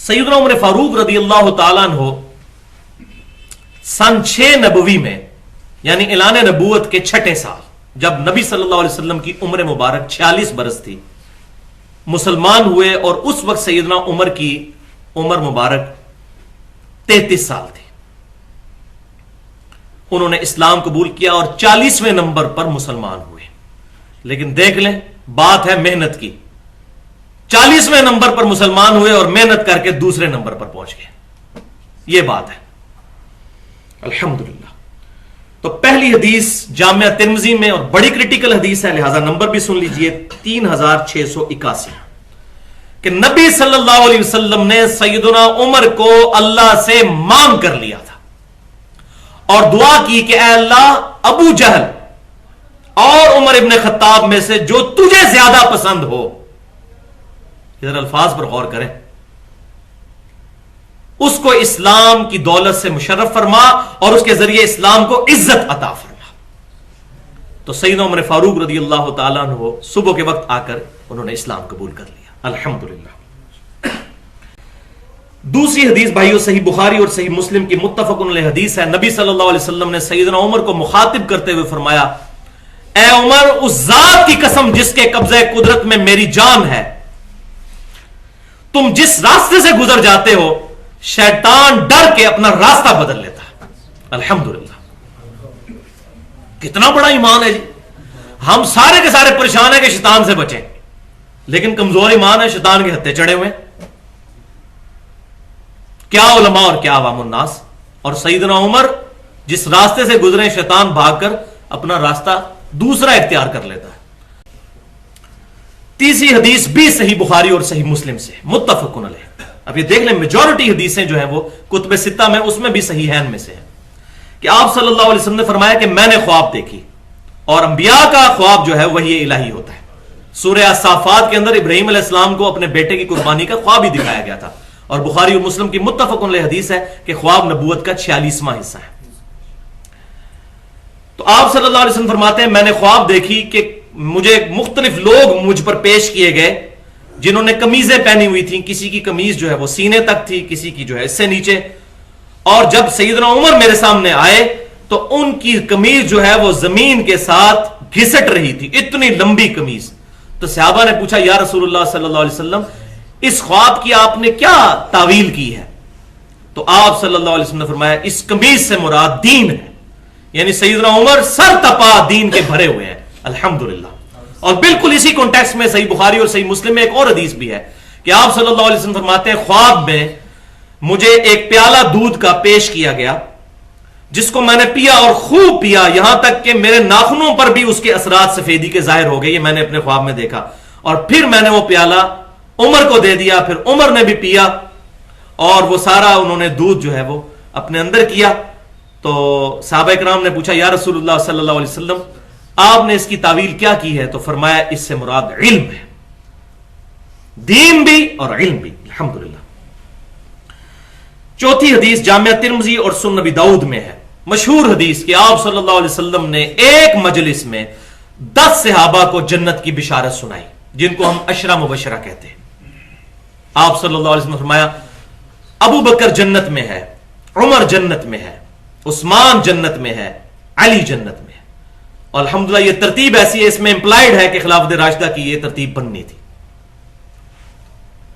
سیدنا عمر فاروق رضی اللہ تعالیٰ عنہ سن 6 نبوی میں یعنی اعلان نبوت کے 6 سال جب نبی صلی اللہ علیہ وسلم کی عمر مبارک 46 برس تھی مسلمان ہوئے، اور اس وقت سیدنا عمر کی عمر مبارک 33 سال تھی. انہوں نے اسلام قبول کیا اور 40ویں نمبر پر مسلمان ہوئے. لیکن دیکھ لیں بات ہے محنت کی، 40ویں نمبر پر مسلمان ہوئے اور محنت کر کے دوسرے نمبر پر پہنچ گئے. یہ بات ہے الحمدللہ. تو پہلی حدیث جامعہ ترمذی میں اور بڑی کریٹیکل حدیث ہے، لہذا نمبر بھی سن لیجئے 3681 کہ نبی صلی اللہ علیہ وسلم نے سیدنا عمر کو اللہ سے مانگ کر لیا تھا اور دعا کی کہ اے اللہ ابو جہل اور عمر ابن خطاب میں سے جو تجھے زیادہ پسند ہو، ادھر الفاظ پر غور کریں، اس کو اسلام کی دولت سے مشرف فرما اور اس کے ذریعے اسلام کو عزت عطا فرما. تو سیدنا عمر فاروق رضی اللہ تعالیٰ عنہ صبح کے وقت آ کر انہوں نے اسلام قبول کر لیا الحمدللہ. دوسری حدیث بھائیو صحیح بخاری اور صحیح مسلم کی متفق علیہ حدیث ہے. نبی صلی اللہ علیہ وسلم نے سیدنا عمر کو مخاطب کرتے ہوئے فرمایا، اے عمر اس ذات کی قسم جس کے قبضہ قدرت میں میری جان ہے، تم جس راستے سے گزر جاتے ہو شیطان ڈر کے اپنا راستہ بدل لیتا ہے. الحمدللہ. کتنا بڑا ایمان ہے جی. ہم سارے کے سارے پریشان ہیں کہ شیطان سے بچیں، لیکن کمزور ایمان ہے، شیطان کے ہتھے چڑھے ہوئے. کیا علماء اور کیا عوام الناس. اور سیدنا عمر جس راستے سے گزرے شیطان بھاگ کر اپنا راستہ دوسرا اختیار کر لیتا ہے. تیسری حدیث بھی صحیح بخاری اور صحیح مسلم سے متفق علیہ. اب یہ دیکھ لیں میجورٹی حدیثیں جو ہیں وہ کتب ستہ میں، اس میں بھی صحیحین میں سے ہیں کہ آپ صلی اللہ علیہ وسلم نے فرمایا کہ میں نے خواب دیکھی، اور انبیاء کا خواب جو ہے وہی الہی ہوتا ہے. سورہ الصافات کے اندر ابراہیم علیہ السلام کو اپنے بیٹے کی قربانی کا خواب ہی دکھایا گیا تھا، اور بخاری اور مسلم کی متفق علیہ حدیث ہے کہ خواب نبوت کا 46واں حصہ ہے. تو آپ صلی اللہ علیہ وسلم فرماتے ہیں میں نے خواب دیکھی کہ مجھے مختلف لوگ مجھ پر پیش کیے گئے جنہوں نے قمیضیں پہنی ہوئی تھیں. کسی کی قمیض جو ہے وہ سینے تک تھی، کسی کی جو ہے اس سے نیچے. اور جب سیدنا عمر میرے سامنے آئے تو ان کی قمیض جو ہے وہ زمین کے ساتھ گھسٹ رہی تھی، اتنی لمبی قمیض. تو صحابہ نے پوچھا یا رسول اللہ صلی اللہ علیہ وسلم اس خواب کی آپ نے کیا تعویل کی ہے؟ تو آپ صلی اللہ علیہ وسلم نے فرمایا اس قمیض سے مراد دین ہے. یعنی سیدنا عمر سر تپا دین کے بھرے ہوئے ہیں الحمدللہ. اور بالکل اسی کانٹیکسٹ میں صحیح بخاری اور صحیح مسلم میں ایک اور حدیث بھی ہے کہ آپ صلی اللہ علیہ وسلم فرماتے ہیں خواب میں مجھے ایک پیالہ دودھ کا پیش کیا گیا جس کو میں نے پیا اور خوب پیا، یہاں تک کہ میرے ناخنوں پر بھی اس کے اثرات سفیدی کے ظاہر ہو گئے. یہ میں نے اپنے خواب میں دیکھا. اور پھر میں نے وہ پیالہ عمر کو دے دیا، پھر عمر نے بھی پیا اور وہ سارا انہوں نے دودھ جو ہے وہ اپنے اندر کیا. تو صحابہ کرام نے پوچھا یا رسول اللہ صلی اللہ علیہ وسلم آپ نے اس کی تعویل کیا کی ہے؟ تو فرمایا اس سے مراد علم ہے، دین بھی اور علم بھی الحمدللہ. چوتھی حدیث جامعہ ترمذی اور سنن نبی داؤد میں ہے، مشہور حدیث کہ آپ صلی اللہ علیہ وسلم نے ایک مجلس میں 10 صحابہ کو جنت کی بشارت سنائی جن کو ہم عشرہ مبشرہ کہتے ہیں. آپ صلی اللہ علیہ وسلم نے فرمایا ابو بکر جنت میں ہے، عمر جنت میں ہے، عثمان جنت میں ہے، علی جنت میں ہے. اور الحمدللہ یہ ترتیب ایسی ہے، اس میں امپلائیڈ ہے کہ خلافت راشدہ کی یہ ترتیب بننی تھی.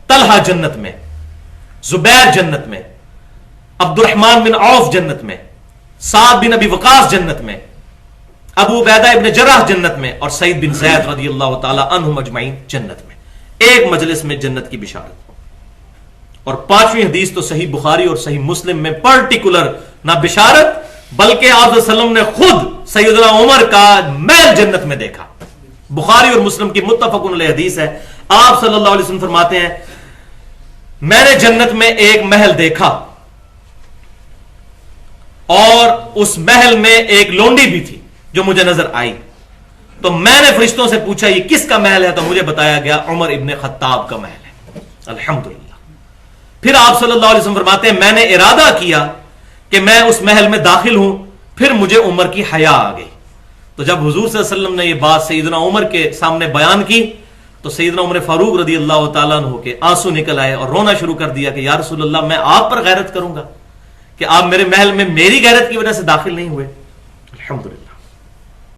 طلحہ جنت میں، زبیر جنت میں، عبد الرحمن بن عوف جنت میں، سعد بن ابی وقاص جنت میں، ابو عبیدہ ابن جراح جنت میں، اور سعید بن زید رضی اللہ تعالی عنہم اجمعین جنت میں. ایک مجلس میں جنت کی بشارت. اور پانچویں حدیث تو صحیح بخاری اور صحیح مسلم میں پرٹیکولر نہ بشارت بلکہ آپ صلی اللہ علیہ وسلم نے خود سیدنا عمر کا محل جنت میں دیکھا. بخاری اور مسلم کی متفق علیہ حدیث ہے. آپ صلی اللہ علیہ وسلم فرماتے ہیں میں نے جنت میں ایک محل دیکھا اور اس محل میں ایک لونڈی بھی تھی جو مجھے نظر آئی. تو میں نے فرشتوں سے پوچھا یہ کس کا محل ہے؟ تو مجھے بتایا گیا عمر ابن خطاب کا محل ہے الحمدللہ. پھر آپ صلی اللہ علیہ وسلم فرماتے ہیں میں نے ارادہ کیا کہ میں اس محل میں داخل ہوں، پھر مجھے عمر کی حیا آ گئی. تو جب حضور صلی اللہ علیہ وسلم نے یہ بات سیدنا عمر کے سامنے بیان کی تو سیدنا عمر فاروق رضی اللہ تعالیٰ عنہ کے آنسو نکل آئے اور رونا شروع کر دیا کہ یا رسول اللہ میں آپ پر غیرت کروں گا کہ آپ میرے محل میں میری غیرت کی وجہ سے داخل نہیں ہوئے. الحمدللہ.